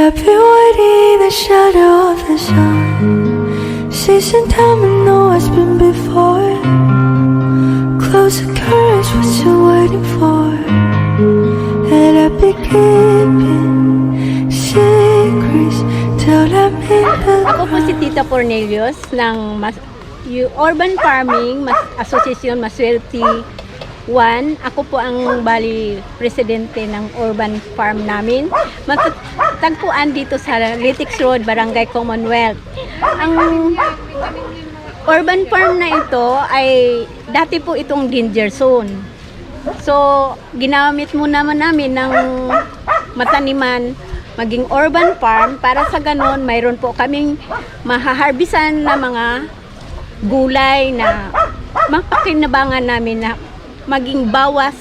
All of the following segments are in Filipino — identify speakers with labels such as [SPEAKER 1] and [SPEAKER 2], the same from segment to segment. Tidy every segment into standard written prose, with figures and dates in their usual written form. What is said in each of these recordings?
[SPEAKER 1] I've been waiting in the shadow of the sun, seizing time and know what's been before. Close the curtains, what you waiting for? And I've been keeping secrets till I meet the
[SPEAKER 2] Ako po si Tita Cornelius ng Urban Farming Association Maswerte 1. Ako po ang presidente ng urban farm namin. Matagpuan dito sa Litix Road, Barangay Commonwealth. Ang urban farm na ito ay dati po itong danger zone. So, ginamit muna namin ng mataniman maging urban farm para sa ganon mayroon po kaming mahaharbisan na mga gulay na mapakinabangan namin na maging bawas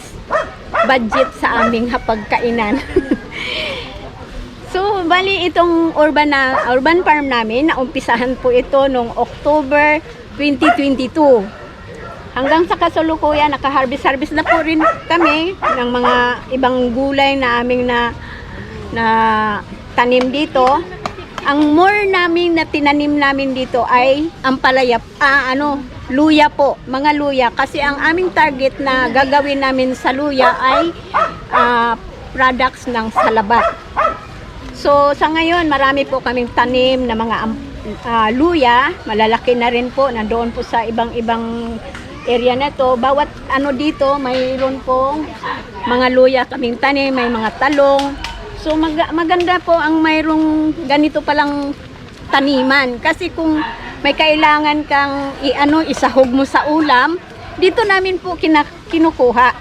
[SPEAKER 2] budget sa aming hapagkainan. So, bali itong urban farm namin, naumpisahan po ito noong October 2022. Hanggang sa kasalukuyan, nakaharvest na po rin kami ng mga ibang gulay na aming na tanim dito. Ang more namin na tinanim namin dito ay ampalaya, luya po, mga luya. Kasi ang aming target na gagawin namin sa luya ay products ng salabat. So sa ngayon, marami po kaming tanim na mga luya, malalaki na rin po, nandoon po sa ibang area na to. Bawat dito, mayroon po mga luya kaming tanim, may mga talong. So maganda po ang mayroong ganito palang taniman. Kasi kung may kailangan kang isahog mo sa ulam, dito namin po kinukuha.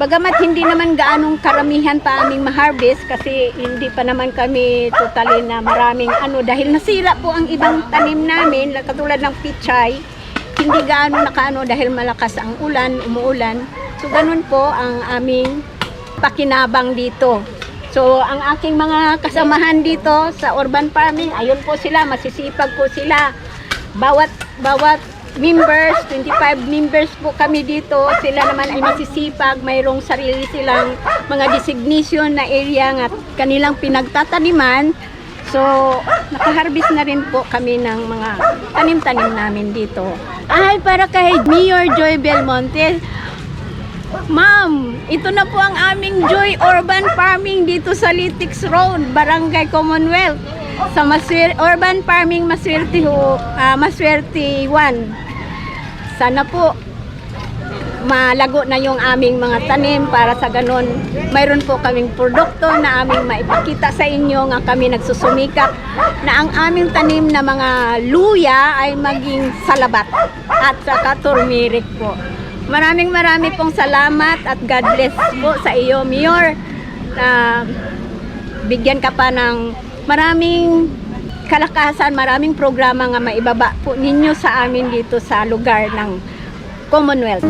[SPEAKER 2] Bagamat hindi naman gaanong karamihan pa aming ma-harvest kasi hindi pa naman kami totally na maraming dahil nasira po ang ibang tanim namin, katulad ng pichay, hindi gaano nakaano dahil malakas ang umuulan. So ganun po ang aming pakinabang dito. So, ang aking mga kasamahan dito sa urban farming, ayun po sila, masisipag po sila. Bawat members, 25 members po kami dito, sila naman ay masisipag, mayroong sarili silang mga designation na area at kanilang pinagtataniman. So, nakaharvest na rin po kami ng mga tanim-tanim namin dito. Ay, para kay Mayor Joy Belmonte, Ma'am, ito na po ang aming Joy Urban Farming dito sa Litix Road, Barangay Commonwealth, sa Urban Farming Maswerte 1. Sana po malago na yung aming mga tanim para sa ganon mayroon po kaming produkto na aming maipakita sa inyo nga kami nagsusumikap na ang aming tanim na mga luya ay maging salabat at saka turmeric po. Maraming pong salamat at God bless po sa iyo, Mayor. Bigyan ka pa ng maraming kalakasan, maraming programa nga maibaba po ninyo sa amin dito sa lugar ng Commonwealth.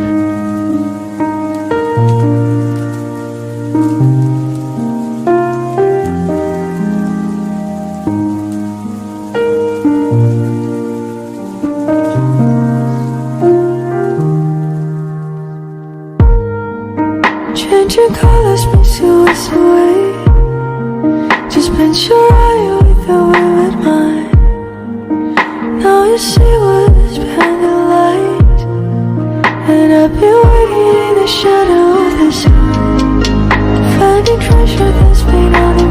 [SPEAKER 1] changing colors makes you waste away. Just bend your eye with the vivid mind. Now you see what's behind the light. And I've been waiting in the shadow of the sun, finding treasure that's been on the